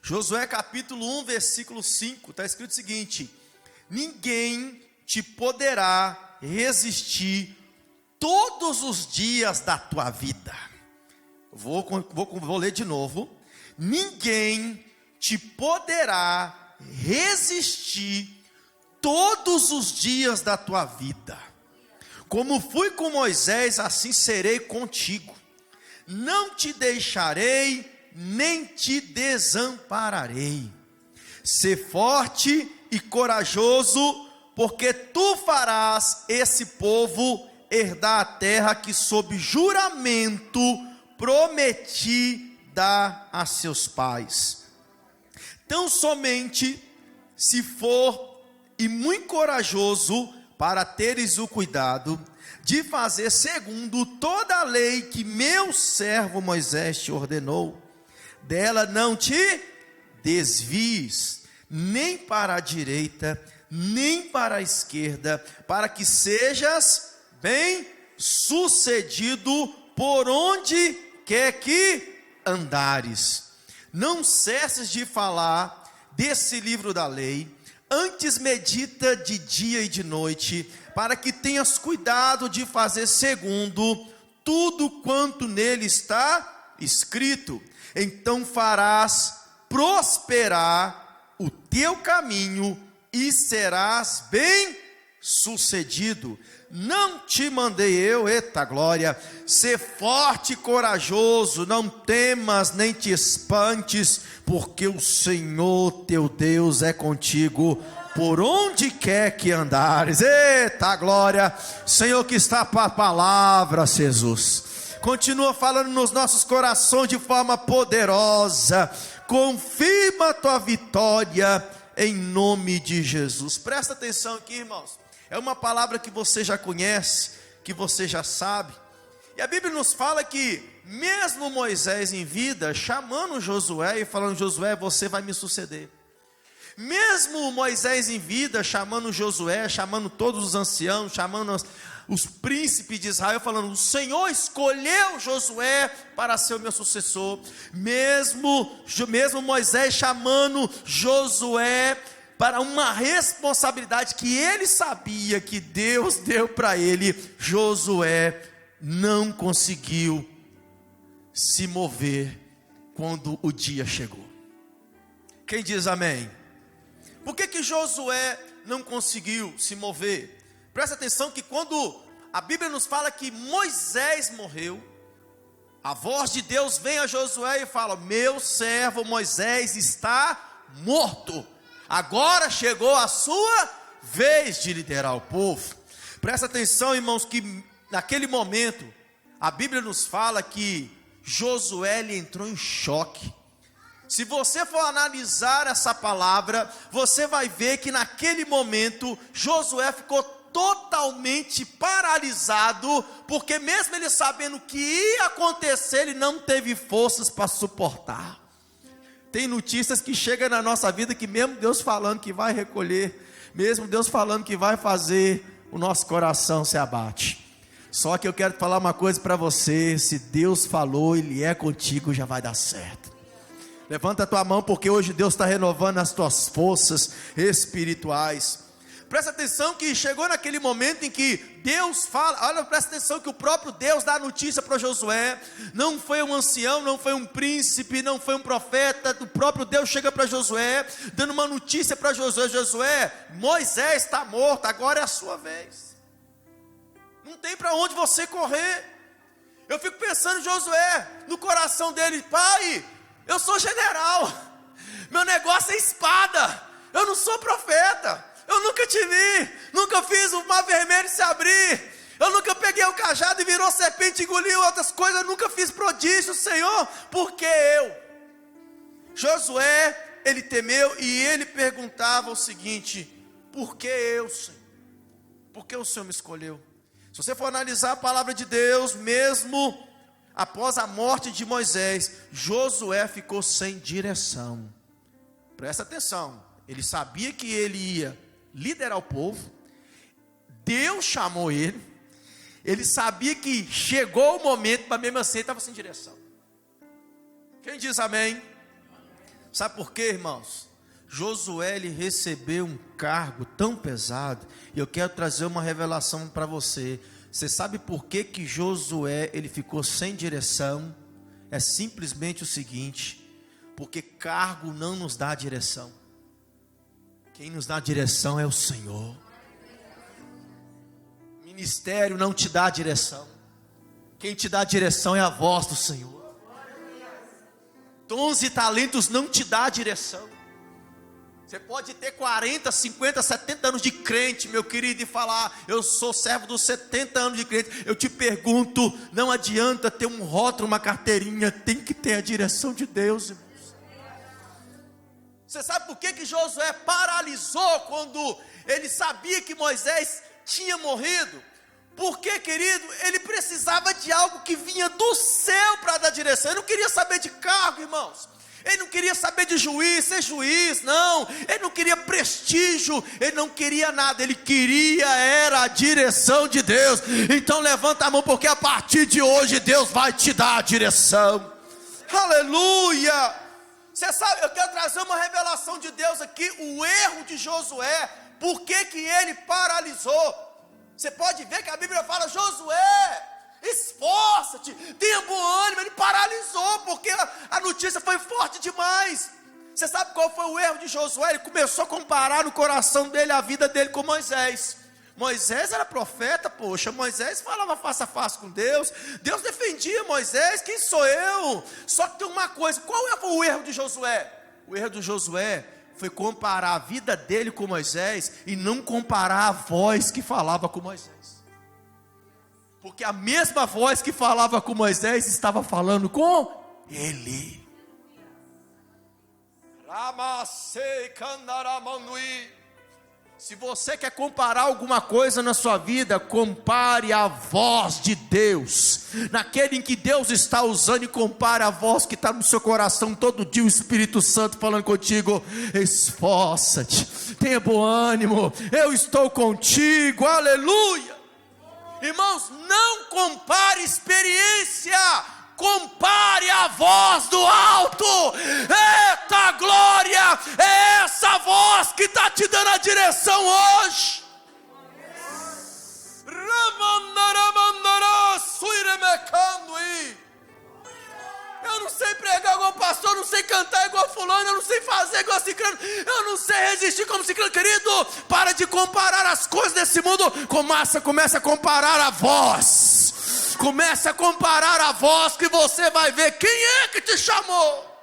Josué capítulo 1, versículo 5, está escrito o seguinte: ninguém te poderá resistir todos os dias da tua vida. Vou ler de novo. Ninguém te poderá resistir todos os dias da tua vida. Como fui com Moisés, assim serei contigo. Não te deixarei, nem te desampararei. Sê forte e corajoso, porque tu farás esse povo herdar a terra que sob juramento prometi dar a seus pais. Tão somente se for e muito corajoso, para teres o cuidado de fazer segundo toda a lei que meu servo Moisés te ordenou. Dela não te desvies, nem para a direita, nem para a esquerda, para que sejas bem sucedido por onde quer que andares. Não cesses de falar desse livro da lei, antes medita de dia e de noite, para que tenhas cuidado de fazer segundo tudo quanto nele está escrito. Então farás prosperar o teu caminho e serás bem sucedido. Não te mandei eu, eita glória, ser forte e corajoso, não temas nem te espantes, porque o Senhor teu Deus é contigo, por onde quer que andares. Eita glória, Senhor que está para a palavra, Jesus, continua falando nos nossos corações de forma poderosa, confirma a tua vitória, em nome de Jesus. Presta atenção aqui, irmãos. É uma palavra que você já conhece, que você já sabe. E a Bíblia nos fala que mesmo Moisés em vida, chamando Josué e falando: Josué, você vai me suceder. Mesmo Moisés em vida, chamando Josué, chamando todos os anciãos, chamando os príncipes de Israel, falando: o Senhor escolheu Josué para ser o meu sucessor. Mesmo Moisés chamando Josué para uma responsabilidade que ele sabia que Deus deu para ele, Josué não conseguiu se mover quando o dia chegou. Quem diz amém? Por que Josué não conseguiu se mover? Presta atenção que quando a Bíblia nos fala que Moisés morreu, a voz de Deus vem a Josué e fala: meu servo Moisés está morto. Agora chegou a sua vez de liderar o povo. Presta atenção, irmãos, que naquele momento a Bíblia nos fala que Josué entrou em choque. Se você for analisar essa palavra, você vai ver que naquele momento Josué ficou totalmente paralisado, porque mesmo ele sabendo o que ia acontecer, ele não teve forças para suportar. Tem notícias que chegam na nossa vida que mesmo Deus falando que vai recolher, mesmo Deus falando que vai fazer, o nosso coração se abate. Só que eu quero falar uma coisa para você: se Deus falou, Ele é contigo, já vai dar certo. Levanta a tua mão, porque hoje Deus está renovando as tuas forças espirituais. Presta atenção que chegou naquele momento em que Deus fala, olha, presta atenção que o próprio Deus dá a notícia para Josué. Não foi um ancião, não foi um príncipe, não foi um profeta. O próprio Deus chega para Josué, dando uma notícia para Josué: Josué, Moisés está morto, agora é a sua vez. Não tem para onde você correr. Eu fico pensando em Josué, no coração dele: pai, eu sou general, meu negócio é espada, eu não sou profeta. Eu nunca te vi, nunca fiz o mar vermelho se abrir, eu nunca peguei o cajado e virou serpente e engoliu outras coisas, eu nunca fiz prodígio, Senhor, por que eu? Josué, ele temeu e ele perguntava o seguinte: por que eu, Senhor? Por que o Senhor me escolheu? Se você for analisar a palavra de Deus, mesmo após a morte de Moisés, Josué ficou sem direção. Presta atenção, ele sabia que ele ia liderar o povo, Deus chamou ele sabia que chegou o momento, mas mesmo assim ele estava sem direção. Quem diz amém? Sabe por quê, irmãos? Josué, ele recebeu um cargo tão pesado, e eu quero trazer uma revelação para você. Você sabe por que que Josué, ele ficou sem direção? É simplesmente o seguinte: porque cargo não nos dá direção. Quem nos dá direção é o Senhor. Ministério não te dá direção. Quem te dá direção é a voz do Senhor. Dons e talentos não te dá direção. Você pode ter 40, 50, 70 anos de crente, meu querido, e falar: eu sou servo dos 70 anos de crente. Eu te pergunto, não adianta ter um rótulo, uma carteirinha, tem que ter a direção de Deus, irmãos. Você sabe por que que Josué paralisou quando ele sabia que Moisés tinha morrido? Porque, querido, ele precisava de algo que vinha do céu para dar direção. Ele não queria saber de cargo, irmãos. Ele não queria saber de juiz, ser juiz, não. Ele não queria prestígio, ele não queria nada. Ele queria era a direção de Deus. Então levanta a mão, porque a partir de hoje Deus vai te dar a direção. Aleluia! Você sabe, eu quero trazer uma revelação de Deus aqui. O erro de Josué, por que que ele paralisou? Você pode ver que a Bíblia fala: Josué, esforça-te, tenha bom ânimo. Ele paralisou, porque a notícia foi forte demais. Você sabe qual foi o erro de Josué? Ele começou a comparar no coração dele a vida dele com Moisés. Moisés era profeta, poxa, Moisés falava face a face com Deus, Deus defendia Moisés, quem sou eu? Só que tem uma coisa, qual foi o erro de Josué? O erro de Josué foi comparar a vida dele com Moisés e não comparar a voz que falava com Moisés. Porque a mesma voz que falava com Moisés estava falando com ele. Se você quer comparar alguma coisa na sua vida, compare a voz de Deus, naquele em que Deus está usando, e compare a voz que está no seu coração todo dia, o Espírito Santo falando contigo: esforça-te, tenha bom ânimo, eu estou contigo, aleluia. Irmãos, não compare experiência, compare a voz do alto. Eita glória, é essa voz que está te dando a direção hoje. Eu não sei pregar igual pastor, eu não sei cantar igual fulano, eu não sei fazer igual ciclano, eu não sei resistir como ciclano. Querido, para de comparar as coisas desse mundo, começa a comparar a voz. Começa a comparar a voz, que você vai ver quem é que te chamou.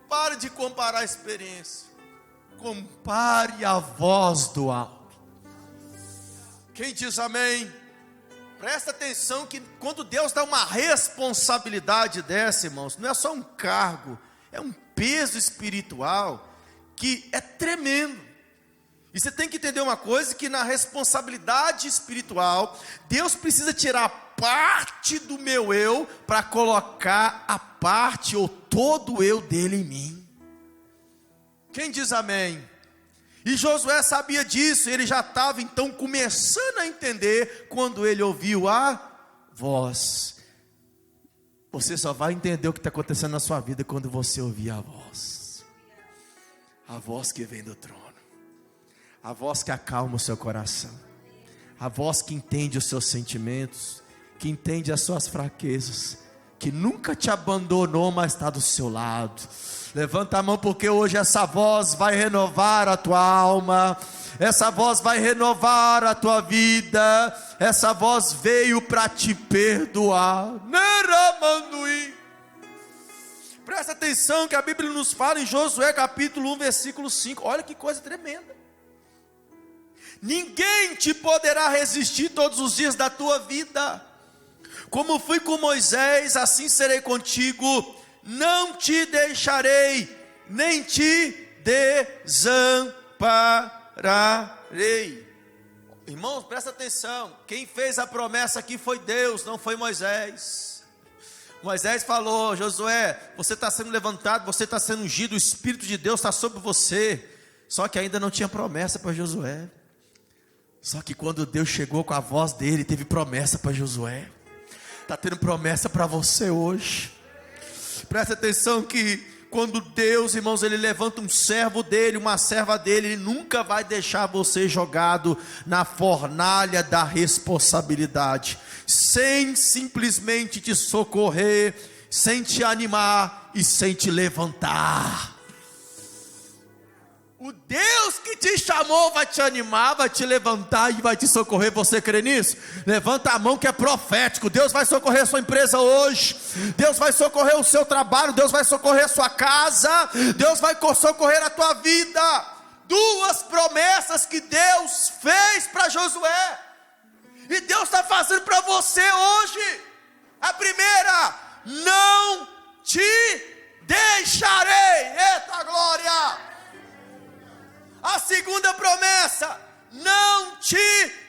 Pare de comparar a experiência, compare a voz do alto. Quem diz amém? Presta atenção que quando Deus dá uma responsabilidade dessa, irmãos, não é só um cargo, é um peso espiritual que é tremendo. E você tem que entender uma coisa, que na responsabilidade espiritual, Deus precisa tirar parte do meu eu para colocar a parte ou todo o eu dele em mim. Quem diz amém? E Josué sabia disso, ele já estava então começando a entender quando ele ouviu a voz. Você só vai entender o que está acontecendo na sua vida quando você ouvir a voz. A voz que vem do trono. A voz que acalma o seu coração. A voz que entende os seus sentimentos, que entende as suas fraquezas, que nunca te abandonou, mas está do seu lado. Levanta a mão, porque hoje essa voz vai renovar a tua alma, essa voz vai renovar a tua vida, essa voz veio para te perdoar. Presta atenção que a Bíblia nos fala em Josué capítulo 1 versículo 5, olha que coisa tremenda. Ninguém te poderá resistir todos os dias da tua vida. Como fui com Moisés, assim serei contigo. Não te deixarei, nem te desampararei. Irmãos, presta atenção. Quem fez a promessa aqui foi Deus, não foi Moisés. Moisés falou: Josué, você está sendo levantado, você está sendo ungido, o Espírito de Deus está sobre você. Só que ainda não tinha promessa para Josué. Só que quando Deus chegou com a voz dele, teve promessa para Josué. Está tendo promessa para você hoje. Presta atenção que quando Deus, irmãos, Ele levanta um servo dele, uma serva dele, Ele nunca vai deixar você jogado na fornalha da responsabilidade, sem simplesmente te socorrer, sem te animar e sem te levantar. O Deus que te chamou vai te animar, vai te levantar e vai te socorrer. Você crê nisso? Levanta a mão que é profético. Deus vai socorrer a sua empresa hoje. Deus vai socorrer o seu trabalho. Deus vai socorrer a sua casa. Deus vai socorrer a tua vida. Duas promessas que Deus fez para Josué. E Deus está fazendo para você hoje. A primeira: não te deixarei. Eita glória! A segunda promessa: não te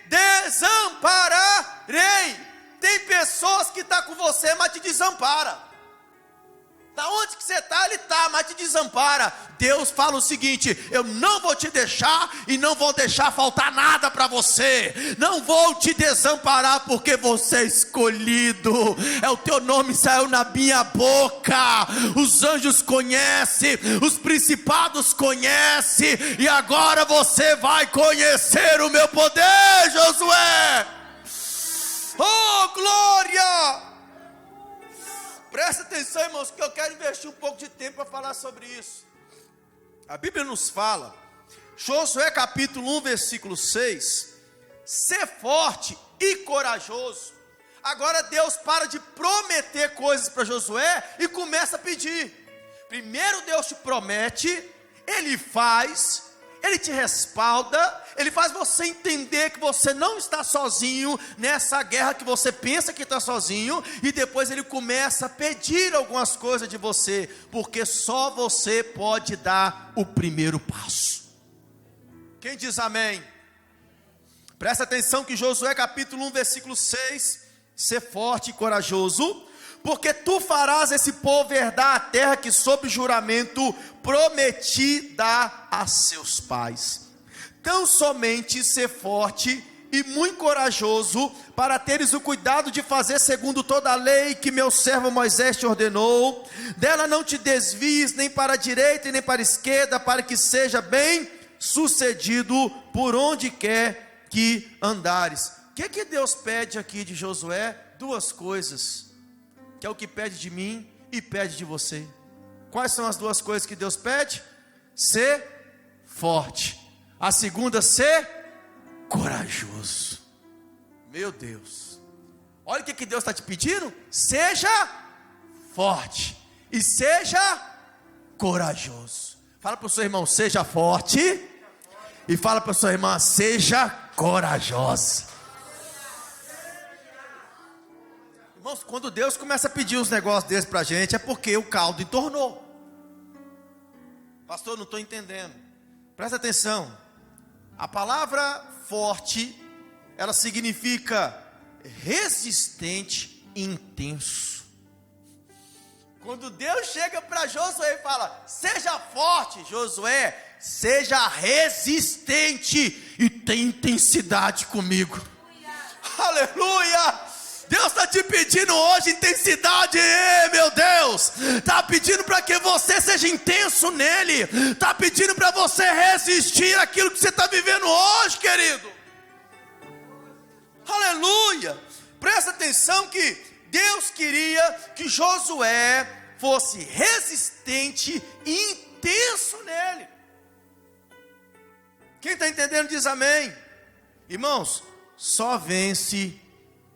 desampararei. Tem pessoas que estão com você, mas te desampara. Da onde que você está, ele está, mas te desampara. Deus fala o seguinte: eu não vou te deixar e não vou deixar faltar nada para você. Não vou te desamparar, porque você é escolhido. É o teu nome saiu na minha boca. Os anjos conhecem, os principados conhecem, e agora você vai conhecer o meu poder, Josué. Oh, glória! Presta atenção, irmãos, que eu quero investir um pouco de tempo para falar sobre isso. A Bíblia nos fala, Josué capítulo 1, versículo 6, ser forte e corajoso. Agora Deus para de prometer coisas para Josué e começa a pedir. Primeiro Deus te promete, Ele faz, Ele te respalda, Ele faz você entender que você não está sozinho nessa guerra que você pensa que está sozinho, e depois Ele começa a pedir algumas coisas de você, porque só você pode dar o primeiro passo. Quem diz amém? Presta atenção que Josué capítulo 1, versículo 6, ser forte e corajoso, porque tu farás esse povo herdar a terra que sob juramento prometi dar a seus pais. Tão somente ser forte e muito corajoso, para teres o cuidado de fazer segundo toda a lei que meu servo Moisés te ordenou. Dela não te desvies nem para a direita e nem para a esquerda, para que seja bem sucedido por onde quer que andares. O que Deus pede aqui de Josué? Duas coisas, que é o que pede de mim e pede de você. Quais são as duas coisas que Deus pede? Ser forte. A segunda, ser corajoso. Meu Deus, olha o que Deus está te pedindo: seja forte e seja corajoso. Fala para o seu irmão: seja forte, e fala para a sua irmã: seja corajosa. Irmãos, quando Deus começa a pedir uns negócios desses para a gente, é porque o caldo entornou. Pastor, não estou entendendo. Presta atenção. A palavra forte, ela significa resistente e intenso. Quando Deus chega para Josué e fala: seja forte, Josué, seja resistente e tenha intensidade comigo. Aleluia! Deus está te pedindo hoje intensidade, meu Deus. Está pedindo para que você seja intenso nele. Está pedindo para você resistir àquilo que você está vivendo hoje, querido. Aleluia. Presta atenção que Deus queria que Josué fosse resistente e intenso nele. Quem está entendendo diz amém. Irmãos, só vence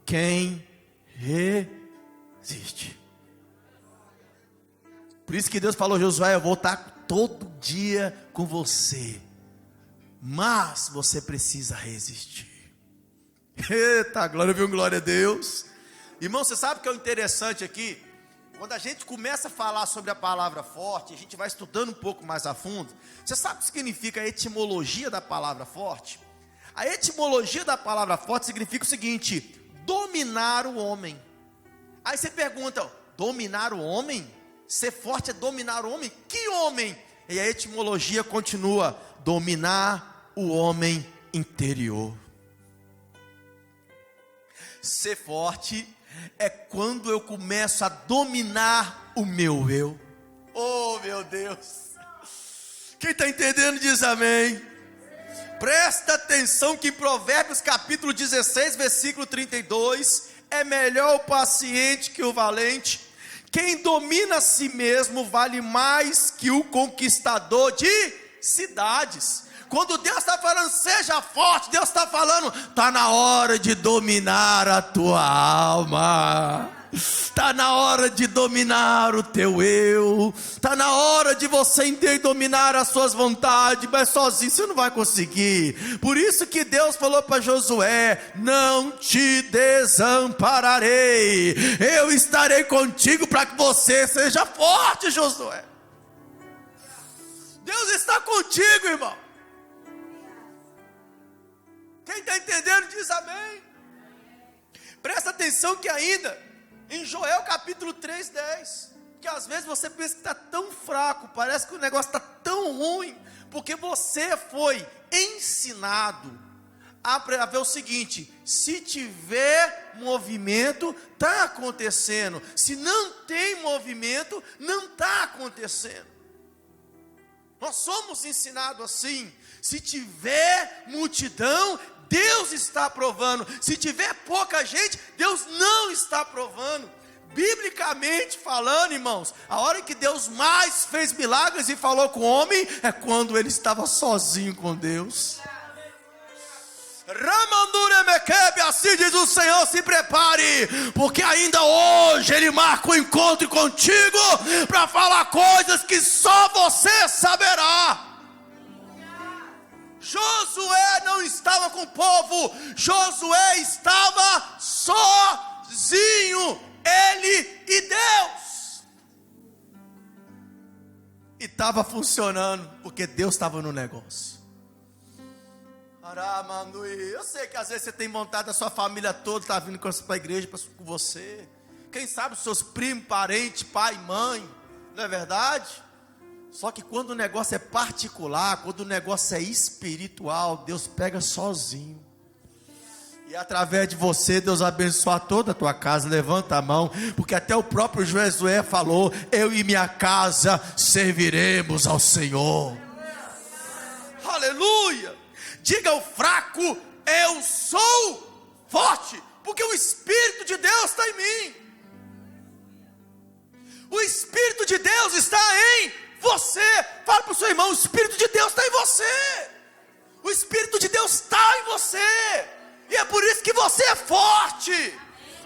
quem resiste. Por isso que Deus falou: Josué, eu vou estar todo dia com você, mas você precisa resistir. Eita, glória, viu? Glória a Deus. Irmão, você sabe o que é o interessante aqui? Quando a gente começa a falar sobre a palavra forte, a gente vai estudando um pouco mais a fundo. Você sabe o que significa a etimologia da palavra forte? A etimologia da palavra forte significa o seguinte: dominar o homem. Aí você pergunta: dominar o homem? Ser forte é dominar o homem? Que homem? E a etimologia continua: dominar o homem interior. Ser forte é quando eu começo a dominar o meu eu. Oh, meu Deus! Quem está entendendo diz amém. Presta atenção que em Provérbios capítulo 16, versículo 32, é melhor o paciente que o valente. Quem domina a si mesmo vale mais que o conquistador de cidades. Quando Deus está falando, seja forte, Deus está falando, está na hora de dominar a tua alma. Está na hora de dominar o teu eu. Está na hora de você entender dominar as suas vontades. Mas sozinho você não vai conseguir. Por isso que Deus falou para Josué: não te desampararei. Eu estarei contigo para que você seja forte, Josué. Deus está contigo, irmão. Quem está entendendo diz amém. Presta atenção que ainda em Joel capítulo 3:10, que às vezes você pensa que está tão fraco, parece que o negócio está tão ruim, porque você foi ensinado a ver o seguinte: se tiver movimento, está acontecendo. Se não tem movimento, não está acontecendo. Nós somos ensinados assim: se tiver multidão, Deus está aprovando. Se tiver pouca gente, Deus não está aprovando. Biblicamente falando, irmãos, a hora que Deus mais fez milagres e falou com o homem é quando ele estava sozinho com Deus. Assim diz o Senhor: se prepare, porque ainda hoje Ele marca um encontro contigo para falar coisas que só você saberá. Josué não estava com o povo, Josué estava sozinho, ele e Deus. E estava funcionando, porque Deus estava no negócio. Eu sei que às vezes você tem vontade, a sua família toda está vindo para a igreja com você. Quem sabe os seus primos, parentes, pai, mãe, não é verdade? Só que quando o negócio é particular, quando o negócio é espiritual, Deus pega sozinho. E através de você, Deus abençoa toda a tua casa. Levanta a mão, porque até o próprio Josué falou: eu e minha casa serviremos ao Senhor. Aleluia! Diga ao fraco: eu sou forte, porque o Espírito de Deus está em mim. O Espírito de Deus está em você. Fala para o seu irmão: o Espírito de Deus está em você. O Espírito de Deus está em você. E é por isso que você é forte.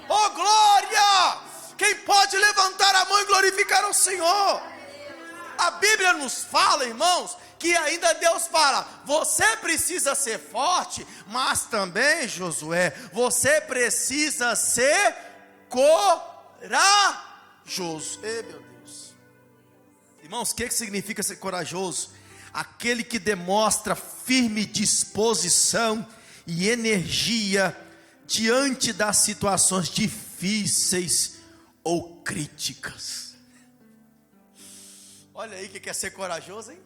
Oh glória! Quem pode levantar a mão e glorificar ao Senhor? A Bíblia nos fala, irmãos, que ainda Deus fala: você precisa ser forte, mas também, Josué, você precisa ser corajoso. Ei, meu Deus. Irmãos, o que significa ser corajoso? Aquele que demonstra firme disposição e energia diante das situações difíceis ou críticas. Olha aí o que é ser corajoso, hein?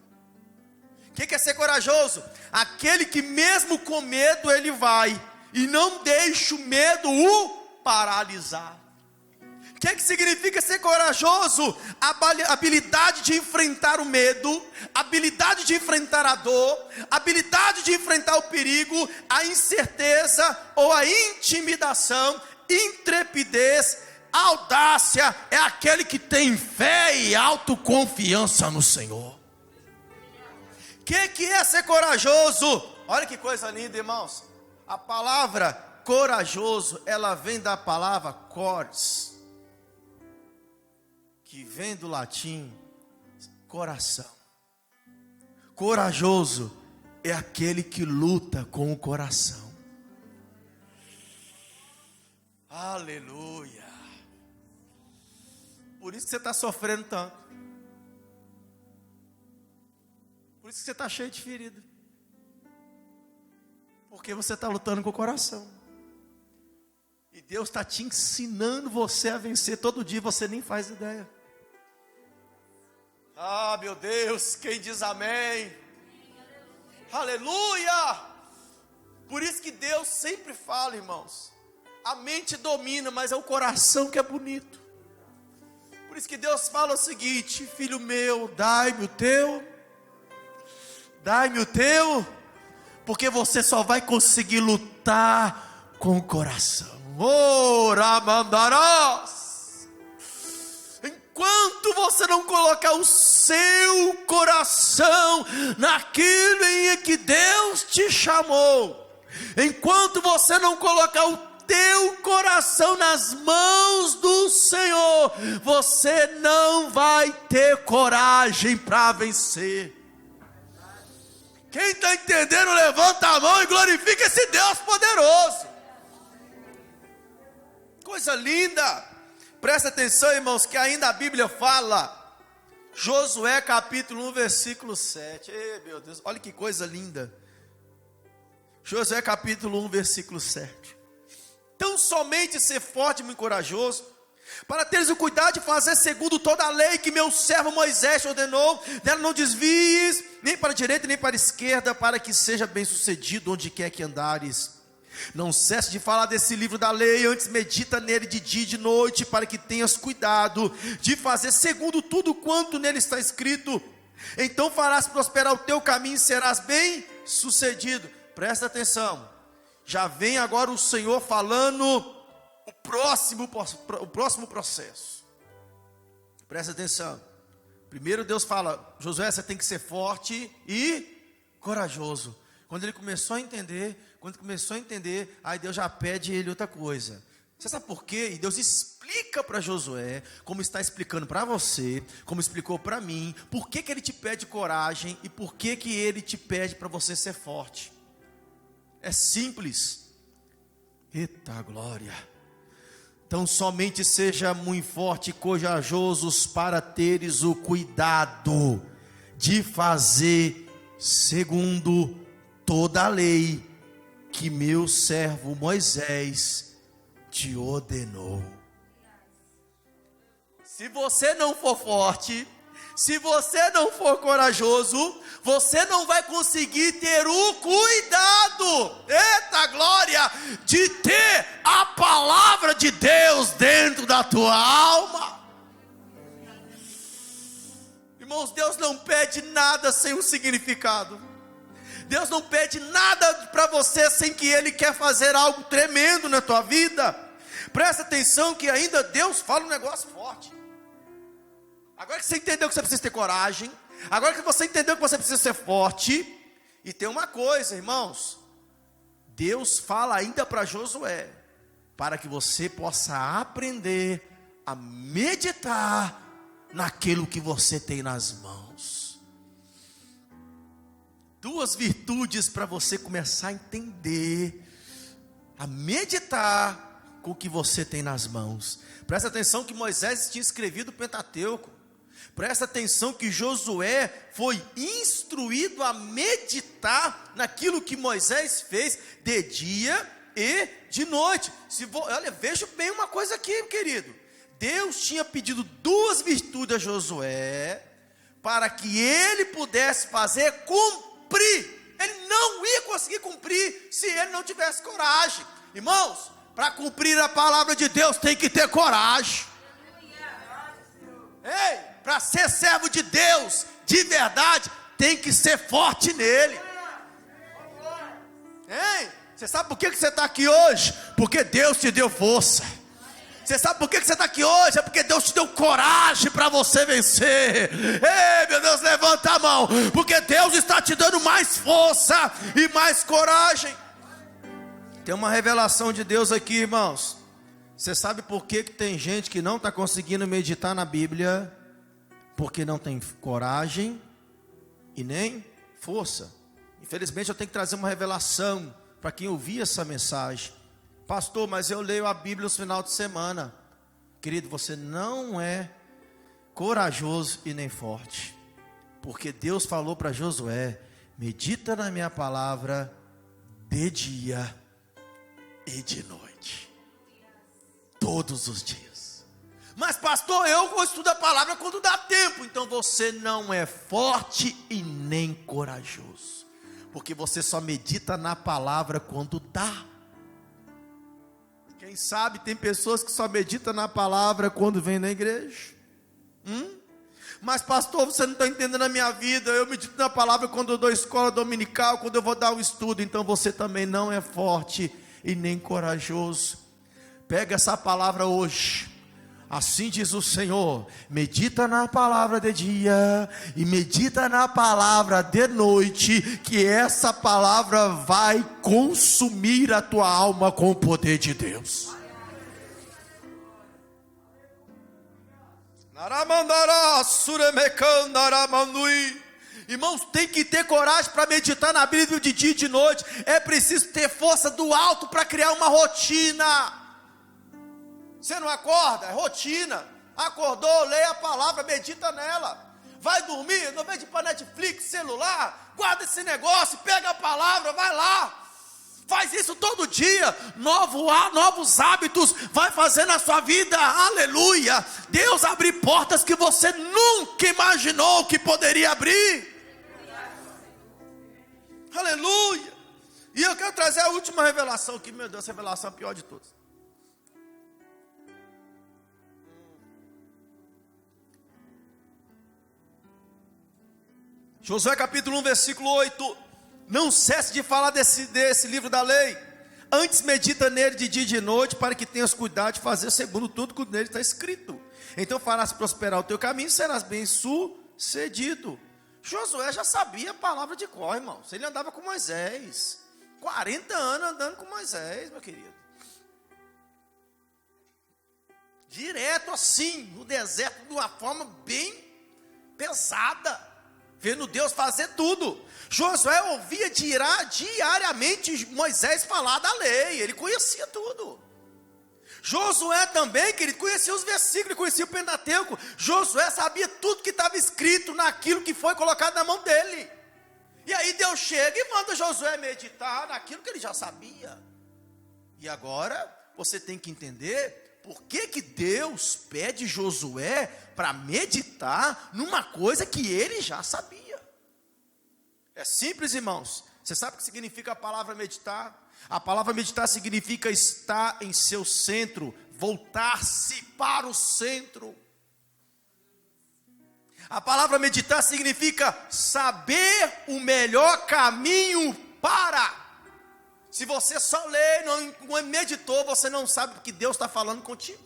O que é ser corajoso? Aquele que mesmo com medo ele vai, e não deixa o medo o paralisar. O que significa ser corajoso? A habilidade de enfrentar o medo, a habilidade de enfrentar a dor, a habilidade de enfrentar o perigo, a incerteza ou a intimidação, intrepidez, audácia. É aquele que tem fé e autoconfiança no Senhor. O que é ser corajoso? Olha que coisa linda, irmãos. A palavra corajoso, ela vem da palavra cors, que vem do latim coração. Corajoso é aquele que luta com o coração. Aleluia. Por isso que você está sofrendo tanto. Por isso que você está cheio de ferida. Porque você está lutando com o coração. E Deus está te ensinando você a vencer todo dia, você nem faz ideia. Ah, meu Deus, quem diz amém? Aleluia! Por isso que Deus sempre fala, irmãos, A mente domina, mas é o coração que é bonito. Por isso que Deus fala o seguinte: filho meu, dai-me o teu, porque você só vai conseguir lutar com o coração. Ora mandarás. Enquanto você não colocar o seu coração naquilo em que Deus te chamou, enquanto você não colocar o teu coração nas mãos do Senhor, você não vai ter coragem para vencer. Quem está entendendo, levanta a mão e glorifica esse Deus poderoso. Coisa linda. Presta atenção, irmãos, que ainda a Bíblia fala, Josué capítulo 1, versículo 7. Ei, meu Deus, olha que coisa linda. Josué capítulo 1, versículo 7. Tão somente ser forte e muito corajoso, para teres o cuidado de fazer segundo toda a lei que meu servo Moisés te ordenou, dela não desvies, nem para a direita nem para a esquerda, para que seja bem sucedido onde quer que andares. Não cesse de falar desse livro da lei, antes medita nele de dia e de noite, para que tenhas cuidado de fazer segundo tudo quanto nele está escrito. Então farás prosperar o teu caminho e serás bem sucedido. Presta atenção. Já vem agora o Senhor falando o próximo processo. Presta atenção. Primeiro Deus fala: Josué, você tem que ser forte e corajoso. Quando ele começou a entender, aí Deus já pede ele outra coisa. Você sabe por quê? E Deus explica para Josué, como está explicando para você, como explicou para mim, por que ele te pede coragem e por que ele te pede para você ser forte. É simples. Eita glória. Então somente seja muito forte e corajosos para teres o cuidado de fazer segundo toda a lei que meu servo Moisés te ordenou. Se você não for forte, se você não for corajoso, você não vai conseguir ter o cuidado, eita glória, de ter a palavra de Deus dentro da tua alma. Irmãos, Deus não pede nada sem um significado. Deus não pede nada para você sem que Ele quer fazer algo tremendo na tua vida. Presta atenção que ainda Deus fala um negócio forte. Agora que você entendeu que você precisa ter coragem, agora que você entendeu que você precisa ser forte, e tem uma coisa, irmãos, Deus fala ainda para Josué, para que você possa aprender a meditar naquilo que você tem nas mãos. Duas virtudes para você começar a entender, a meditar com o que você tem nas mãos. Presta atenção que Moisés tinha escrevido o Pentateuco. Presta atenção que Josué foi instruído a meditar naquilo que Moisés fez de dia e de noite. Olha, veja bem uma coisa aqui, querido. Deus tinha pedido duas virtudes a Josué para que ele pudesse fazer cumprir. Ele não ia conseguir cumprir se ele não tivesse coragem. Irmãos, para cumprir a palavra de Deus tem que ter coragem. Ei! Para ser servo de Deus, de verdade, tem que ser forte nele. Hein? Você sabe por que você está aqui hoje? Porque Deus te deu força. Você sabe por que você está aqui hoje? É porque Deus te deu coragem para você vencer. Ei, meu Deus, levanta a mão, porque Deus está te dando mais força e mais coragem. Tem uma revelação de Deus aqui, irmãos. Você sabe por que tem gente que não está conseguindo meditar na Bíblia? Porque não tem coragem e nem força. Infelizmente eu tenho que trazer uma revelação para quem ouvir essa mensagem. Pastor, mas eu leio a Bíblia no final de semana. Querido, você não é corajoso e nem forte. Porque Deus falou para Josué: medita na minha palavra de dia e de noite. Todos os dias. Mas pastor, eu estudo a palavra quando dá tempo. Então você não é forte e nem corajoso, porque você só medita na palavra quando dá. Quem Quem sabe tem pessoas que só meditam na palavra quando vem na igreja. Mas pastor, você não está entendendo a minha vida. Eu medito na palavra quando eu dou escola dominical, quando eu vou dar um estudo. Então você também não é forte e nem corajoso. Pega essa palavra hoje. Assim diz o Senhor: medita na palavra de dia e medita na palavra de noite, que essa palavra vai consumir a tua alma com o poder de Deus. Irmãos, tem que ter coragem para meditar na Bíblia de dia e de noite. É preciso ter força do alto para criar uma rotina. Você não acorda? É rotina. Acordou, lê a palavra, medita nela. Vai dormir, não vem para Netflix, celular. Guarda esse negócio, pega a palavra, vai lá. Faz isso todo dia. Novos hábitos vai fazer na sua vida. Aleluia. Deus abre portas que você nunca imaginou que poderia abrir. Aleluia. E eu quero trazer a última revelação aqui. Meu Deus, a revelação é a pior de todas. Josué capítulo 1, versículo 8. Não cesse de falar desse livro da lei. Antes medita nele de dia e de noite, para que tenhas cuidado de fazer segundo tudo que nele está escrito. Então farás prosperar o teu caminho e serás bem sucedido. Josué já sabia a palavra de cor, irmãos. Ele andava com Moisés. 40 anos andando com Moisés, meu querido. Direto assim, no deserto, de uma forma bem pesada. Vendo Deus fazer tudo. Josué ouvia diariamente Moisés falar da lei. Ele conhecia tudo. Josué também, querido, conhecia os versículos, conhecia o Pentateuco. Josué sabia tudo que estava escrito naquilo que foi colocado na mão dele. E aí Deus chega e manda Josué meditar naquilo que ele já sabia. E agora você tem que entender por que Deus pede Josué para meditar numa coisa que ele já sabia. É simples, irmãos. Você sabe o que significa a palavra meditar? A palavra meditar significa estar em seu centro, voltar-se para o centro. A palavra meditar significa saber o melhor caminho para. Se você só lê e não meditou, você não sabe o que Deus está falando contigo.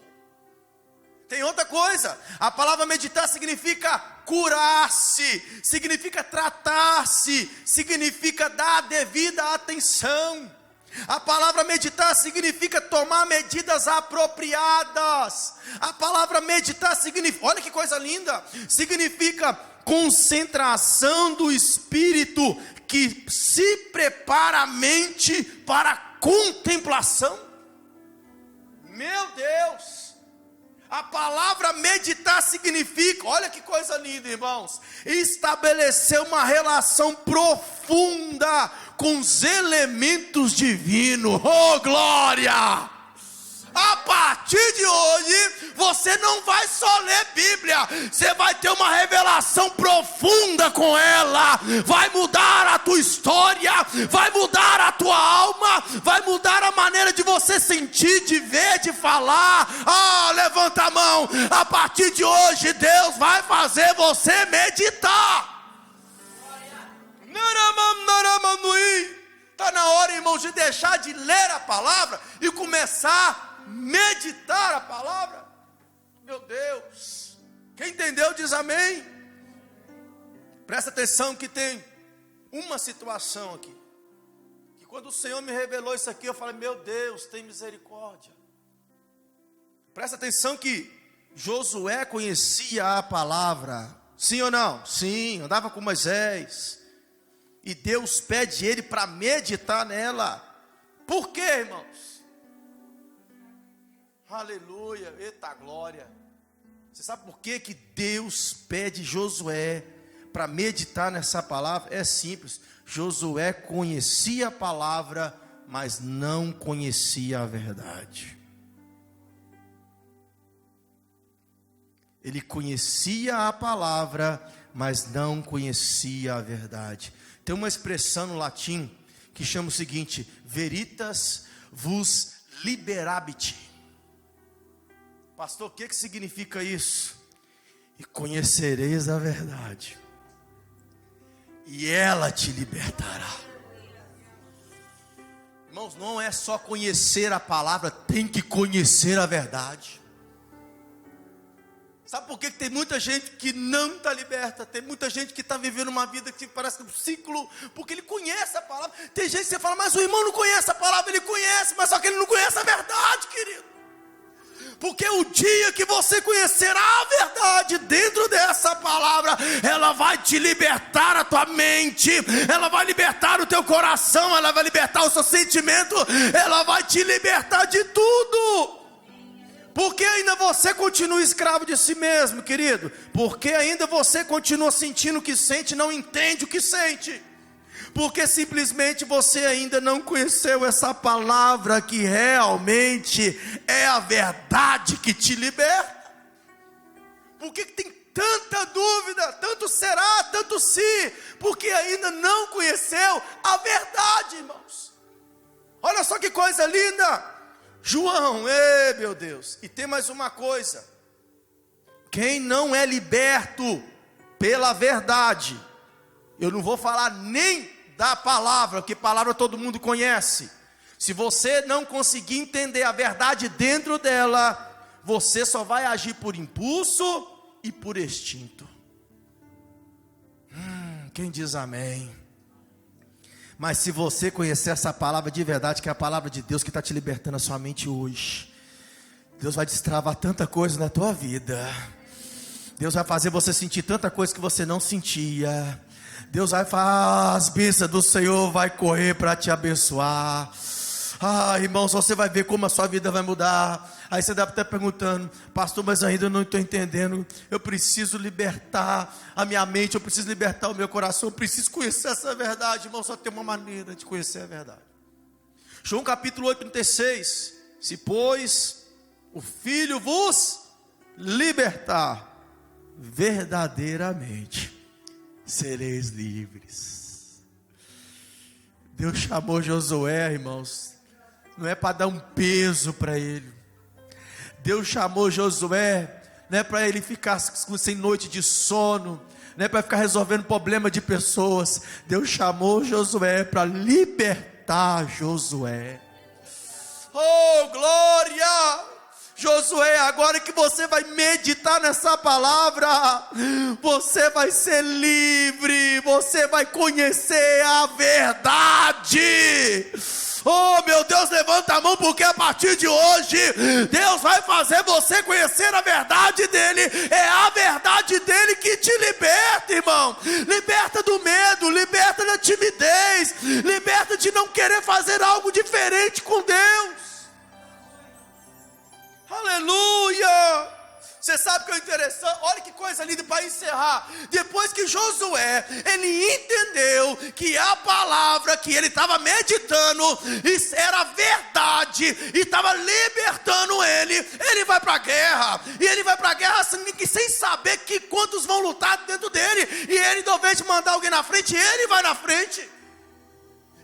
Tem outra coisa. A palavra meditar significa curar-se, significa tratar-se, significa dar a devida atenção. A palavra meditar significa tomar medidas apropriadas. A palavra meditar significa, olha que coisa linda, significa concentração do espírito que se prepara a mente para a contemplação. Meu Deus! A palavra meditar significa, olha que coisa linda, irmãos, estabelecer uma relação profunda com os elementos divinos. Oh, glória! A partir de hoje, você não vai só ler Bíblia, você vai ter uma revelação profunda com ela. Vai mudar a tua história, vai mudar a tua alma, vai mudar a maneira de você sentir, de ver, de falar. Levanta a mão. A partir de hoje, Deus vai fazer você meditar. Está na hora, irmãos, de deixar de ler a palavra e começar a meditar a palavra. Meu Deus, quem entendeu diz amém. Presta atenção que tem uma situação aqui, que quando o Senhor me revelou isso aqui, eu falei, meu Deus, tem misericórdia. Presta atenção que Josué conhecia a palavra, sim ou não? Sim, andava com Moisés, e Deus pede ele para meditar nela. Por quê, irmãos? Aleluia, eita glória. Você sabe por que Deus pede Josué para meditar nessa palavra? É simples. Josué conhecia a palavra, mas não conhecia a verdade. Ele conhecia a palavra, mas não conhecia a verdade. Tem uma expressão no latim que chama o seguinte: veritas vos liberabit. Pastor, o que significa isso? E conhecereis a verdade, e ela te libertará. Irmãos, não é só conhecer a palavra, tem que conhecer a verdade. Sabe por que tem muita gente que não está liberta? Tem muita gente que está vivendo uma vida que parece um ciclo, porque ele conhece a palavra. Tem gente que você fala, mas o irmão não conhece a palavra. Ele conhece, mas só que ele não conhece a verdade, querido. Porque o dia que você conhecerá a verdade dentro dessa palavra, ela vai te libertar a tua mente, ela vai libertar o teu coração, ela vai libertar o seu sentimento, ela vai te libertar de tudo. Porque ainda você continua escravo de si mesmo, querido. Porque ainda você continua sentindo o que sente, não entende o que sente. Porque simplesmente você ainda não conheceu essa palavra que realmente é a verdade que te liberta. Por que tem tanta dúvida, tanto será, tanto se? Porque ainda não conheceu a verdade, irmãos. Olha só que coisa linda. João, meu Deus. E tem mais uma coisa. Quem não é liberto pela verdade, eu não vou falar nem da palavra, que palavra todo mundo conhece. Se você não conseguir entender a verdade dentro dela, você só vai agir por impulso e por instinto. Quem diz amém? Mas se você conhecer essa palavra de verdade, que é a palavra de Deus que está te libertando a sua mente hoje, Deus vai destravar tanta coisa na tua vida. Deus vai fazer você sentir tanta coisa que você não sentia. Deus vai fazer, as bênçãos do Senhor vai correr para te abençoar. Irmãos, você vai ver como a sua vida vai mudar. Aí você deve estar perguntando, pastor, mas ainda não estou entendendo. Eu preciso libertar a minha mente, eu preciso libertar o meu coração, eu preciso conhecer essa verdade. Irmão, só tem uma maneira de conhecer a verdade. João capítulo 8, 36. Se pois o Filho vos libertar, verdadeiramente sereis livres. Deus chamou Josué, irmãos, não é para dar um peso para ele. Deus chamou Josué, não é para ele ficar sem noite de sono, não é para ficar resolvendo problema de pessoas. Deus chamou Josué para libertar Josué. Oh, glória! Josué, agora que você vai meditar nessa palavra, você vai ser livre, você vai conhecer a verdade. Oh, meu Deus, levanta a mão, porque a partir de hoje, Deus vai fazer você conhecer a verdade dele. É a verdade dele que te liberta, irmão. Liberta do medo, liberta da timidez, liberta de não querer fazer algo diferente com Deus. Aleluia! Você sabe o que é interessante? Olha que coisa linda para encerrar. Depois que Josué, ele entendeu que a palavra que ele estava meditando, isso era verdade, e estava libertando ele vai para a guerra. E ele vai para a guerra sem saber que quantos vão lutar dentro dele. E ele, ao invés de mandar alguém na frente, ele vai na frente.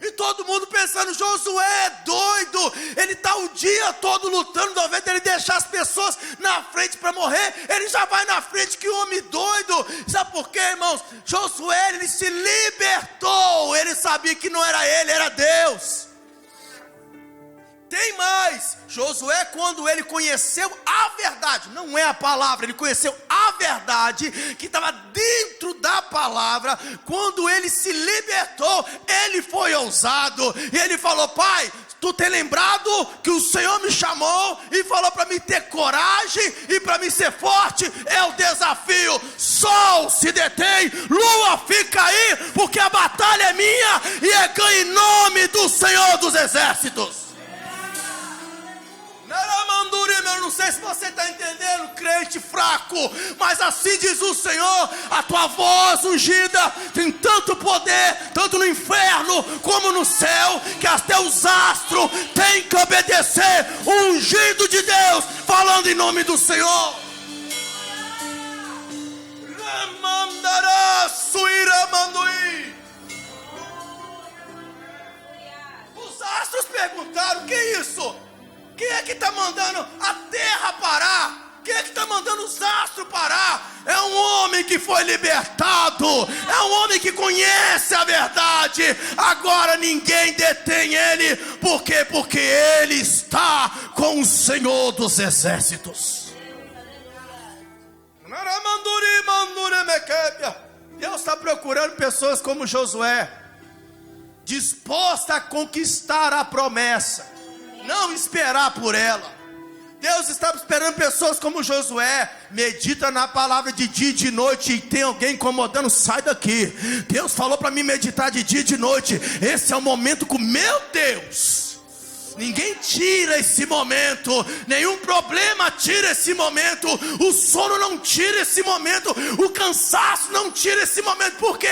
E todo mundo pensando, Josué é doido, ele está o dia todo lutando, ao invés de ele deixar as pessoas na frente para morrer, ele já vai na frente, que homem doido. Sabe por quê, irmãos? Josué, ele se libertou, ele sabia que não era ele, era Deus. Tem mais, Josué, quando ele conheceu a verdade, não é a palavra, ele conheceu a verdade que estava dentro da palavra. Quando ele se libertou, ele foi ousado, e ele falou, pai, tu tem lembrado que o Senhor me chamou e falou para mim ter coragem e para mim ser forte? É o desafio. Sol se detém, lua fica aí, porque a batalha é minha e é ganho em nome do Senhor dos Exércitos. Eu não sei se você está entendendo, crente fraco, mas assim diz o Senhor, a tua voz ungida tem tanto poder, tanto no inferno como no céu, que até os astros têm que obedecer o ungido de Deus, falando em nome do Senhor. Os astros perguntaram, o que é isso? mandando a terra parar? Quem é que está mandando os astros parar? É um homem que foi libertado, é um homem que conhece a verdade. Agora ninguém detém ele. Por quê? Porque ele está com o Senhor dos exércitos. Deus está procurando pessoas como Josué, disposta a conquistar a promessa, não esperar por ela. Deus está esperando pessoas como Josué, medita na palavra de dia e de noite, e tem alguém incomodando, sai daqui. Deus falou para mim meditar de dia e de noite. Esse é o momento com meu Deus. Ninguém tira esse momento, nenhum problema tira esse momento, o sono não tira esse momento, o cansaço não tira esse momento, porque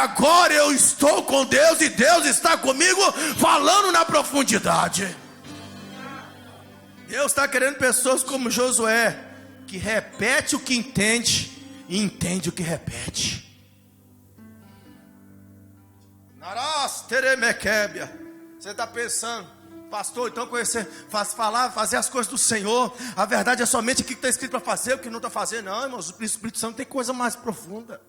agora eu estou com Deus e Deus está comigo, falando na profundidade. Deus está querendo pessoas como Josué, que repete o que entende e entende o que repete. Você está pensando, pastor, então fazer as coisas do Senhor, a verdade é somente o que está escrito para fazer, o que não está fazendo. Não, irmãos, o Espírito Santo tem coisa mais profunda.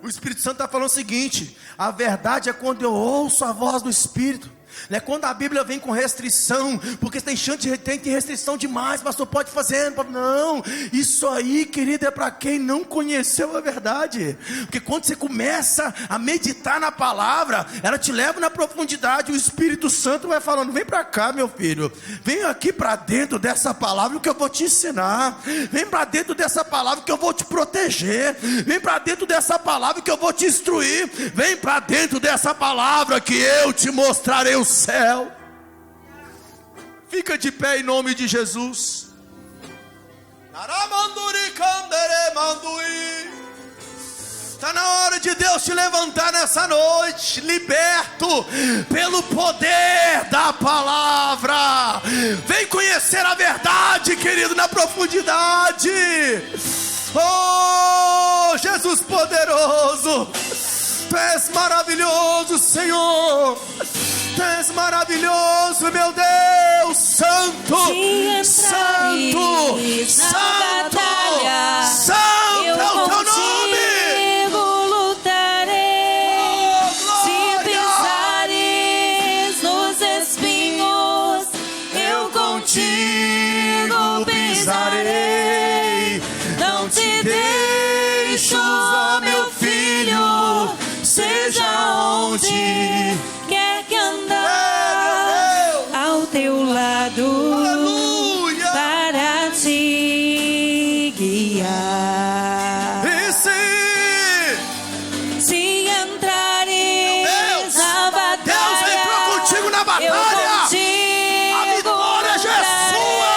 O Espírito Santo está falando o seguinte: a verdade é quando eu ouço a voz do Espírito. Não é quando a Bíblia vem com restrição, porque tem restrição demais, pastor, pode fazer. Não, isso aí, querido, é para quem não conheceu a verdade. Porque quando você começa a meditar na palavra, ela te leva na profundidade. O Espírito Santo vai falando: vem para cá, meu filho, vem aqui para dentro dessa palavra que eu vou te ensinar, vem para dentro dessa palavra que eu vou te proteger, vem para dentro dessa palavra que eu vou te instruir, vem para dentro dessa palavra que eu te mostrarei o céu. Fica de pé em nome de Jesus. Está na hora de Deus te levantar nessa noite, liberto pelo poder da palavra. Vem conhecer a verdade, querido, na profundidade. Oh, Jesus poderoso, Tu és maravilhoso, Senhor. Tu és maravilhoso, meu Deus. Santo, Santo, Santo, Santo é o Teu nome. Lutarei. Oh, se pisares nos espinhos, eu contigo pisarei. Não te deixo, ó meu filho, seja onde quer que andar, ao teu lado, aleluia, para te guiar. e Se entrares Deus, na batalha, Deus entrou contigo na batalha. A vitória já é sua.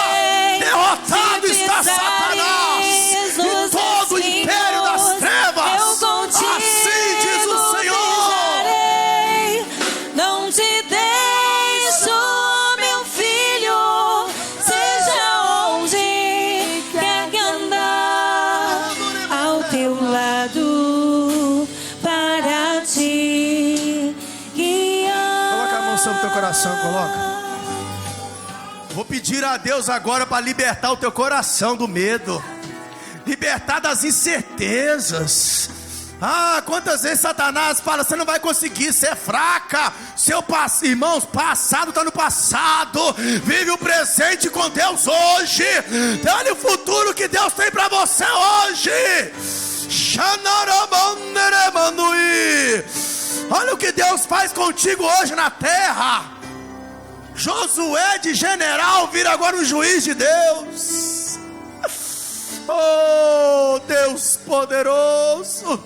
Derrotado está Satanás e todo o império das trevas. Assim diz o Senhor. Não te deixo, meu filho, seja onde quer que andar, ao teu lado, para te guiar. Coloca a mão sobre o teu coração, coloca. Vou pedir a Deus agora para libertar o teu coração do medo, libertar das incertezas. Quantas vezes Satanás fala: você não vai conseguir, você é fraca. Irmãos, passado está no passado. Vive o presente com Deus hoje. Olha o futuro que Deus tem para você hoje. Olha o que Deus faz contigo hoje na terra. Josué de general vira agora um juiz de Deus. Oh, Deus poderoso.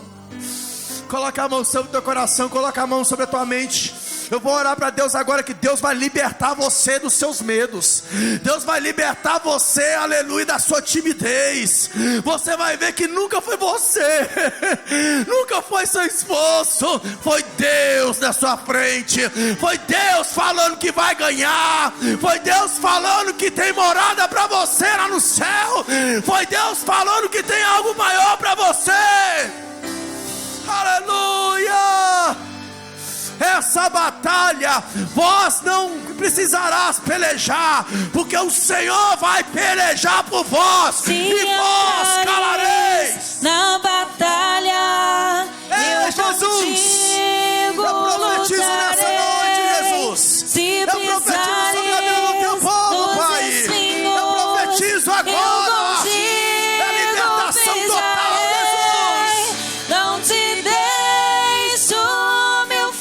Coloca a mão sobre o teu coração, coloca a mão sobre a tua mente. Eu vou orar para Deus agora, que Deus vai libertar você dos seus medos. Deus vai libertar você, aleluia, da sua timidez. Você vai ver que nunca foi você, nunca foi seu esforço. Foi Deus na sua frente. Foi Deus falando que vai ganhar. Foi Deus falando que tem morada para você lá no céu. Foi Deus falando que tem algo maior para você. Aleluia. É essa batalha vós não precisarás pelejar, porque o Senhor vai pelejar por vós, e vós calareis. Não